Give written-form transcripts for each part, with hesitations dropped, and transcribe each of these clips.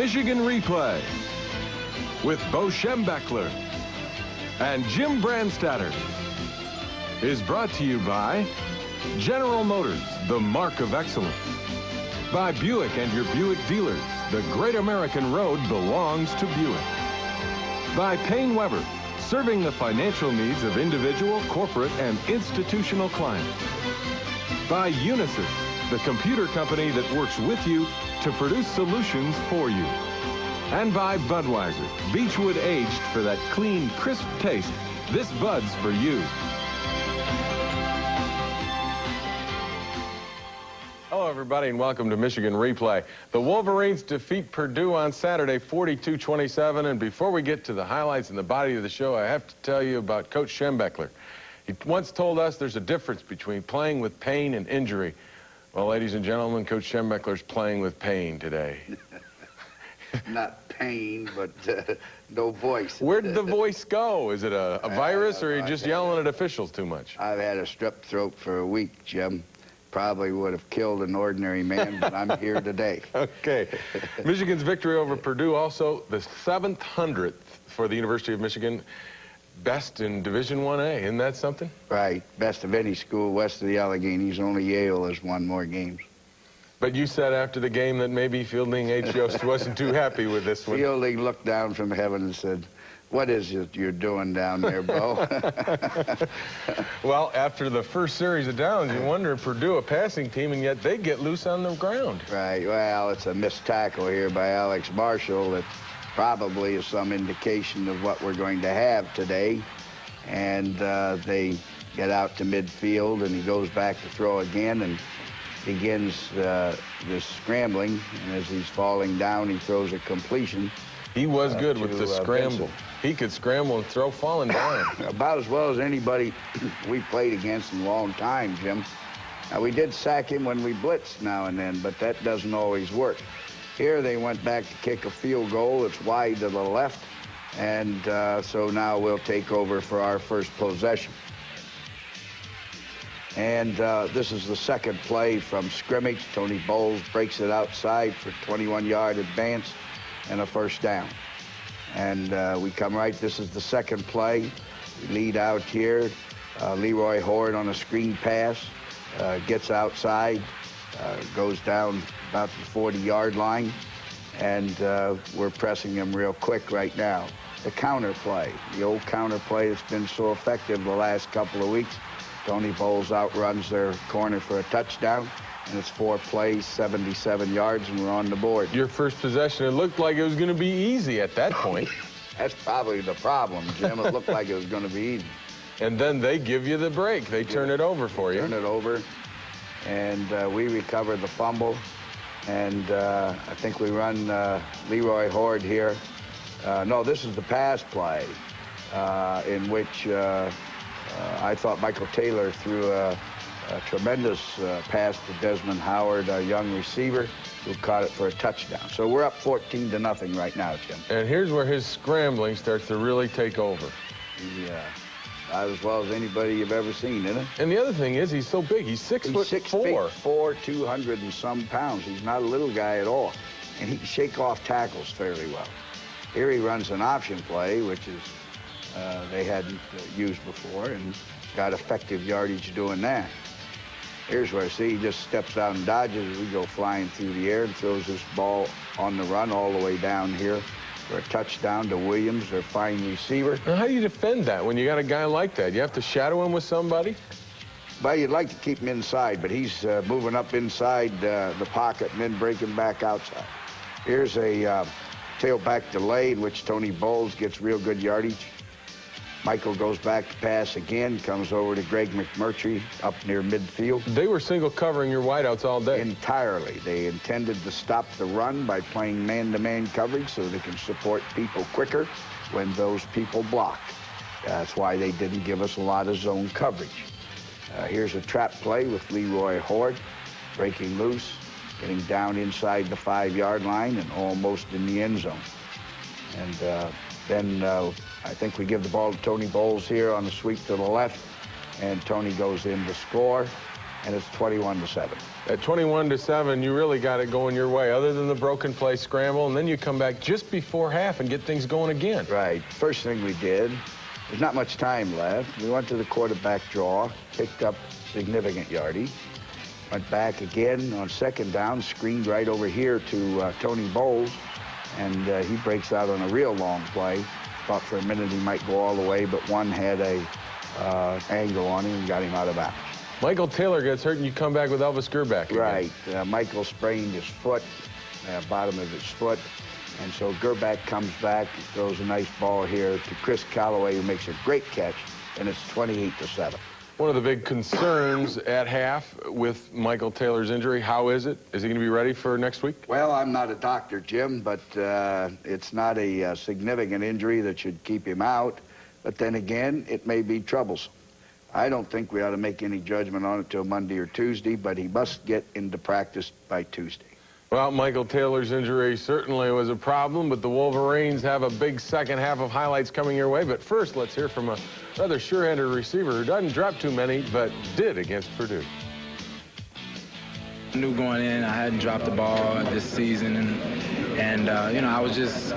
Michigan Replay with Bo Schembechler and Jim Brandstatter is brought to you by General Motors, the mark of excellence. By Buick and your Buick dealers, the great American road belongs to Buick. By Payne Weber, serving the financial needs of individual, corporate, and institutional clients. By Unisys, the computer company that works with you to produce solutions for you. And by Budweiser, Beechwood aged for that clean, crisp taste. This Bud's for you. Hello, everybody, and welcome to Michigan Replay. The Wolverines defeat Purdue on Saturday, 42-27. And before we get to the highlights and the body of the show, I have to tell you about Coach Schembechler. He once told us there's a difference between playing with pain and injury. Well, ladies and gentlemen, Coach Schembechler's playing with pain today. Not pain, but no voice. Where did the voice go? Is it a virus, or are you just yelling at officials too much? I've had a strep throat for a week, Jim. Probably would have killed an ordinary man, but I'm here today. Okay. Michigan's victory over Purdue, also the 700th for the University of Michigan. Best in Division 1A, isn't that something? Right. Best of any school west of the Alleghenies. Only Yale has won more games. But you said after the game that maybe Fielding H. Yost wasn't too happy with this one. Fielding looked down from heaven and said, "What is it you're doing down there, Bo?" Well, after the first series of downs, you wonder if Purdue, a passing team, and yet they get loose on the ground. Right. Well, it's a missed tackle here by Alex Marshall that probably is some indication of what we're going to have today. And they get out to midfield, and he goes back to throw again and begins this scrambling. And as he's falling down, he throws a completion. He was good with the scramble. He could scramble and throw falling down. About as well as anybody we played against in a long time, Jim. Now, we did sack him when we blitzed now and then, but that doesn't always work. Here they went back to kick a field goal. It's wide to the left, and so now we'll take over for our first possession. And this is the second play from scrimmage. Tony Bowles breaks it outside for 21-yard advance and a first down. And we come right. This is the second play. We lead out here. Leroy Horde on a screen pass. Gets outside. Goes down about the 40-yard line. And we're pressing him real quick right now. The counter play. The old counter play that's been so effective the last couple of weeks. Tony Bowles outruns their corner for a touchdown. And it's 4 plays, 77 yards, and we're on the board. Your first possession, it looked like it was going to be easy at that point. That's probably the problem, Jim. It looked like it was going to be easy. And then they give you the break. They turn it over for you. Turn it over, and we recover the fumble. And I think we run Leroy Horde here. No, this is the pass play in which I thought Michael Taylor threw a tremendous pass to Desmond Howard, a young receiver, who caught it for a touchdown. So we're up 14-0 right now, Jim. And here's where his scrambling starts to really take over. Yeah, not as well as anybody you've ever seen, isn't it? And the other thing is, he's so big. He's 6'4". 6'4", 200 and some pounds. He's not a little guy at all. And he can shake off tackles fairly well. Here he runs an option play, which is they hadn't used before, and got effective yardage doing that. Here's where, see, he just steps out and dodges. We go flying through the air and throws this ball on the run all the way down here for a touchdown to Williams, their fine receiver. Now, how do you defend that when you got a guy like that? You have to shadow him with somebody? Well, you'd like to keep him inside, but he's moving up inside the pocket and then breaking back outside. Here's a tailback delay in which Tony Bowles gets real good yardage. Michael goes back to pass again, comes over to Greg McMurtry up near midfield. They were single covering your wideouts all day. Entirely. They intended to stop the run by playing man-to-man coverage so they can support people quicker when those people block. That's why they didn't give us a lot of zone coverage. Here's a trap play with Leroy Horde breaking loose, getting down inside the 5-yard line and almost in the end zone. And then I think we give the ball to Tony Bowles here on the sweep to the left, and Tony goes in to score. and it's 21-7. At 21-7, you really got it going your way, other than the broken play scramble, and then you come back just before half and get things going again. Right. First thing we did, there's not much time left. We went to the quarterback draw, picked up significant yardage, went back again on second down, screened right over here to Tony Bowles, and he breaks out on a real long play. Thought for a minute he might go all the way, but one had a angle on him and got him out of bounds. Michael Taylor gets hurt, and you come back with Elvis Gerback again. Right. Michael sprained his foot, bottom of his foot, and so Gerback comes back, throws a nice ball here to Chris Callaway, who makes a great catch, and it's 28-7. One of the big concerns at half with Michael Taylor's injury, how is it? Is he going to be ready for next week? Well, I'm not a doctor, Jim, but it's not a significant injury that should keep him out. But then again, it may be troublesome. I don't think we ought to make any judgment on it till Monday or Tuesday, but he must get into practice by Tuesday. Well, Michael Taylor's injury certainly was a problem, but the Wolverines have a big second half of highlights coming your way. But first, let's hear from a rather sure-handed receiver who doesn't drop too many, but did against Purdue. I knew going in I hadn't dropped the ball this season, and you know, I was just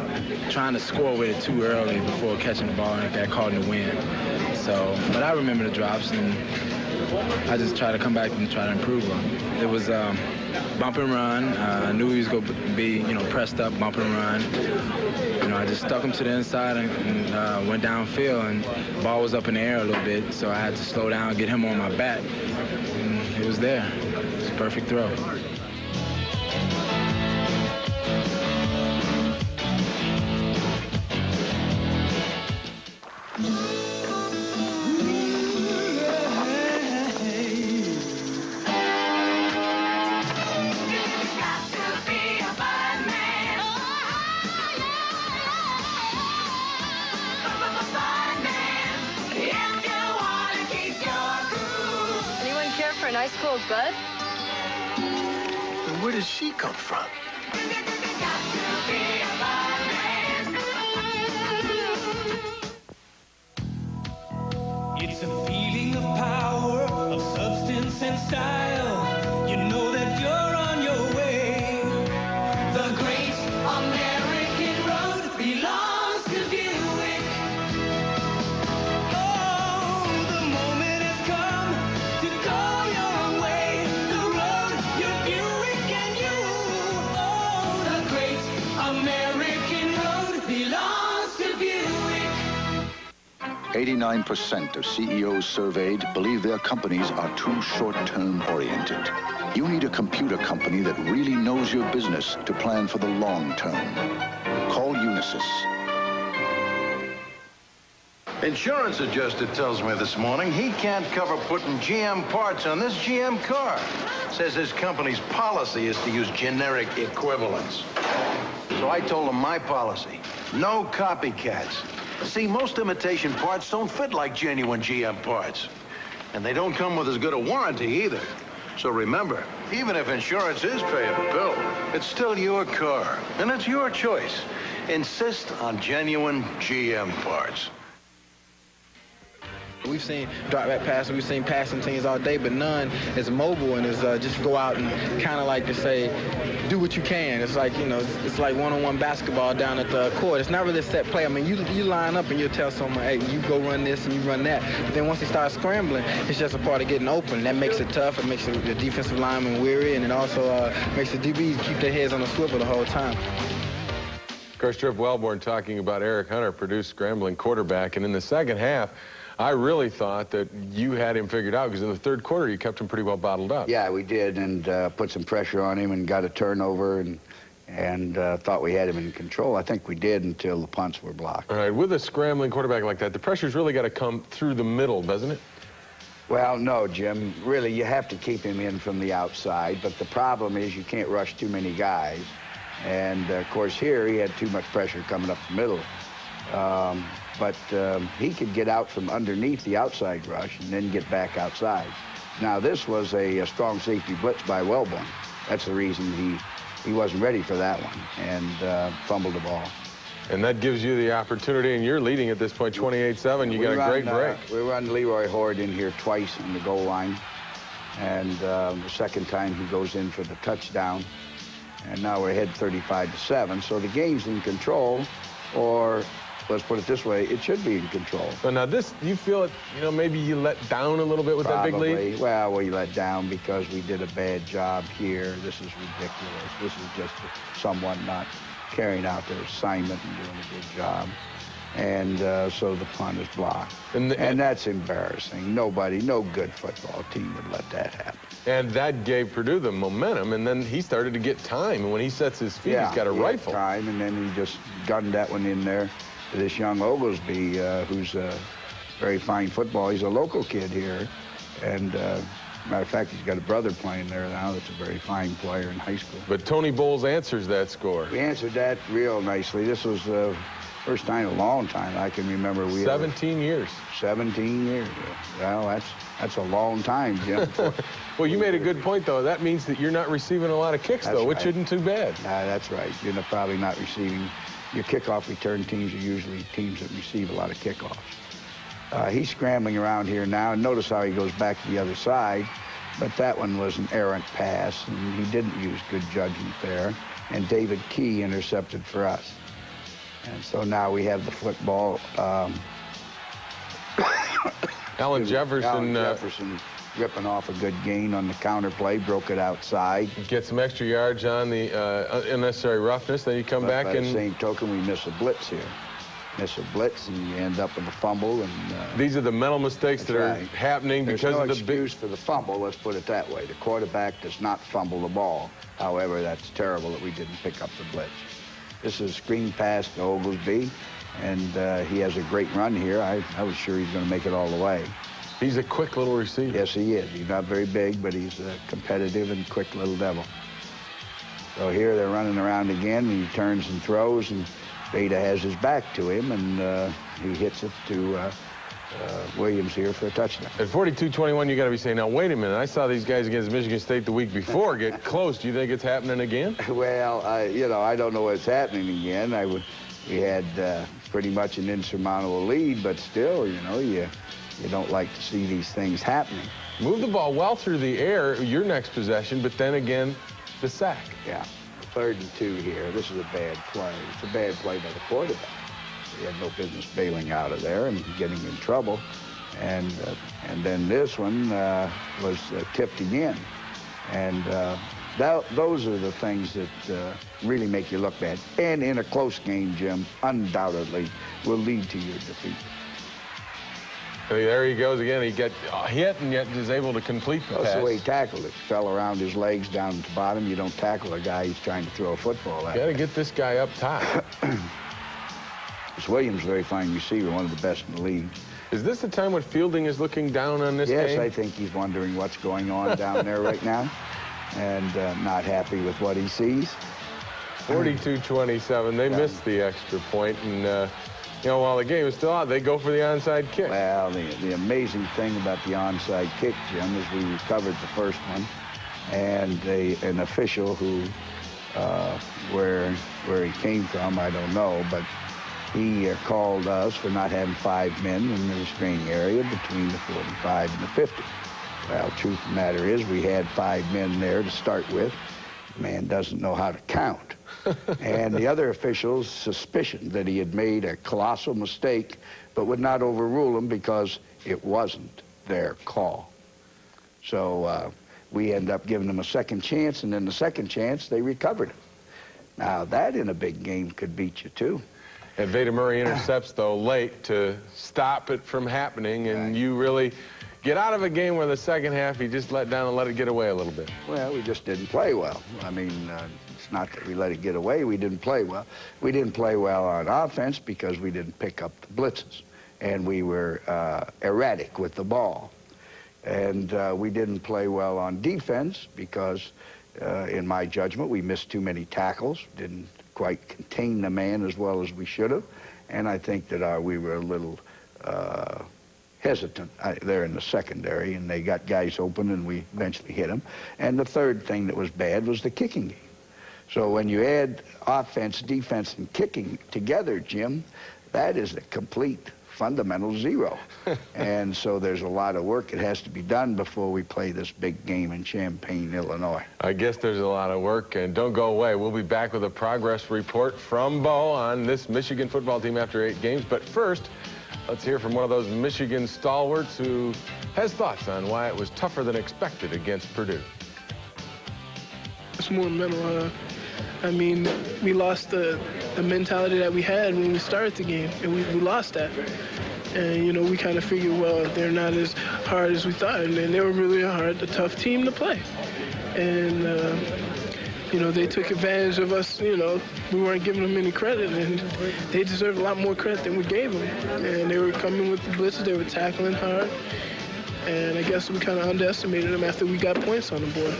trying to score with it too early before catching the ball and got caught in the wind. So, but I remember the drops, and I just try to come back and try to improve on it. It was bump and run. I knew he was going to be, you know, pressed up, bump and run. You know, I just stuck him to the inside and went downfield, and the ball was up in the air a little bit, so I had to slow down, get him on my back, and it was there. It was a perfect throw. A nice cool bud? And where does she come from? It's a feeling of power, of substance and style. You know that you're on your way. The great American road belongs to Buick. Oh, the moment has come to go your way. The road, your Buick and you. Oh, the great American road belongs to Buick. 89% of CEOs surveyed believe their companies are too short-term oriented. You need a computer company that really knows your business to plan for the long term. Call Unisys. Insurance adjuster tells me this morning he can't cover putting GM parts on this GM car. Says his company's policy is to use generic equivalents. So I told him my policy, no copycats. See, most imitation parts don't fit like genuine GM parts. And they don't come with as good a warranty either. So remember, even if insurance is paying the bill, it's still your car, and it's your choice. Insist on genuine GM parts. We've seen drop back passes, we've seen passing teams all day, but none is mobile and is just go out and kind of like to say, do what you can. It's like, you know, it's like one-on-one basketball down at the court. It's not really a set play. I mean, you line up and you tell someone, hey, you go run this and you run that. But then once they start scrambling, it's just a part of getting open. That makes it tough. It makes the defensive lineman weary, and it also makes the DBs keep their heads on the swivel the whole time. Of course, Jeff Wellborn talking about Eric Hunter, Purdue's scrambling quarterback. And in the second half, I really thought that you had him figured out, because in the third quarter, you kept him pretty well bottled up. Yeah, we did, and put some pressure on him and got a turnover and thought we had him in control. I think we did until the punts were blocked. All right, with a scrambling quarterback like that, the pressure's really got to come through the middle, doesn't it? Well, no, Jim. Really, you have to keep him in from the outside, but the problem is you can't rush too many guys. And, of course, here he had too much pressure coming up the middle. But he could get out from underneath the outside rush and then get back outside. Now, this was a strong safety blitz by Wellborn. That's the reason he wasn't ready for that one and fumbled the ball. And that gives you the opportunity, and you're leading at this point 28-7. You got a great break. We run Leroy Horde in here twice on the goal line. And the second time he goes in for the touchdown. And now we're ahead 35-7. So the game's in control, or let's put it this way, it should be in control. So now this, you feel it, you know, maybe you let down a little bit with Probably. that big lead? Well, we let down because we did a bad job here. This is ridiculous. This is just someone not carrying out their assignment and doing a good job. And so the punt is blocked. And that's embarrassing. Nobody, no good football team would let that happen. And that gave Purdue the momentum, and then he started to get time. And when he sets his feet, he's got a rifle. Time, and then he just gunned that one in there to this young Oglesby, who's a very fine football. He's a local kid here. And matter of fact, he's got a brother playing there now that's a very fine player in high school. But Tony Bowles answers that score. We answered that real nicely. This was first time in a long time I can remember. 17 years. 17 years. Well, that's a long time, Jim. Well, you made a good point, though. That means that you're not receiving a lot of kicks, though, which isn't too bad. That's right. You're probably not receiving. Your kickoff return teams are usually teams that receive a lot of kickoffs. He's scrambling around here now, and notice how he goes back to the other side. But that one was an errant pass, and he didn't use good judgment there. And David Key intercepted for us. And so now we have the football. Alan Jefferson ripping off a good gain on the counter play, broke it outside. Get some extra yards on the unnecessary roughness. Then you come back by and... the same token, we miss a blitz here. Miss a blitz, and you end up with a fumble. And these are the mental mistakes that are happening because of the big... There's no excuse for the fumble, let's put it that way. The quarterback does not fumble the ball. However, that's terrible that we didn't pick up the blitz. This is a screen pass to Oglesby, and he has a great run here. I was sure he's going to make it all the way. He's a quick little receiver. Yes, he is. He's not very big, but he's a competitive and quick little devil. So here they're running around again, and he turns and throws, and Beta has his back to him, and he hits it to Williams here for a touchdown. At 42-21, you got to be saying, now, wait a minute. I saw these guys against Michigan State the week before get close. Do you think it's happening again? Well, you know, I don't know what's happening again. We had pretty much an insurmountable lead, but still, you know, you don't like to see these things happening. Move the ball well through the air, your next possession, but then again, the sack. Yeah, 3rd and 2 here. This is a bad play. It's a bad play by the quarterback. He had no business bailing out of there and getting in trouble. And then this one was tipped again. And those are the things that really make you look bad. And in a close game, Jim, undoubtedly will lead to your defeat. There he goes again. He got hit and yet is able to complete the pass. That's the way he tackled it. Fell around his legs down at the bottom. You don't tackle a guy who's trying to throw a football at. Got to get this guy up top. Williams, very fine receiver, one of the best in the league. Is this the time when Fielding is looking down on this game? Yes, I think he's wondering what's going on down there right now and not happy with what he sees. 42-27. They missed the extra point, and you know, while the game is still out, they go for the onside kick. Well, the amazing thing about the onside kick, Jim, is we recovered the first one, and an official who, where he came from, I don't know, but he called us for not having 5 men in the restraining area between the 45 and the 50. Well, truth of the matter is we had 5 men there to start with. The man doesn't know how to count. And the other officials suspicioned that he had made a colossal mistake, but would not overrule him because it wasn't their call. So we end up giving them a second chance, and then the second chance, they recovered it. Now, that in a big game could beat you, too. And Veda Murray intercepts, though, late to stop it from happening, and you really get out of a game where the second half you just let down and let it get away a little bit. Well, we just didn't play well. I mean, it's not that we let it get away. We didn't play well. We didn't play well on offense because we didn't pick up the blitzes, and we were erratic with the ball. And we didn't play well on defense because, in my judgment, we missed too many tackles, didn't quite contain the man as well as we should have. And I think that we were a little hesitant there in the secondary, and they got guys open, and we eventually hit them. And the third thing that was bad was the kicking game. So when you add offense, defense, and kicking together, Jim, that is a complete fundamentals 0. And so there's a lot of work that has to be done before we play this big game in Champaign, Illinois. I guess there's a lot of work, and don't go away. We'll be back with a progress report from Bo on this Michigan football team after 8 games. But first, let's hear from one of those Michigan stalwarts who has thoughts on why it was tougher than expected against Purdue. It's more mental. I mean, we lost the mentality that we had when we started the game, and we lost that. And, you know, we kind of figured, well, they're not as hard as we thought, and they were really a tough team to play. And, you know, they took advantage of us. You know, we weren't giving them any credit, and they deserved a lot more credit than we gave them. And they were coming with the blitzes, they were tackling hard, and I guess we kind of underestimated them after we got points on the board.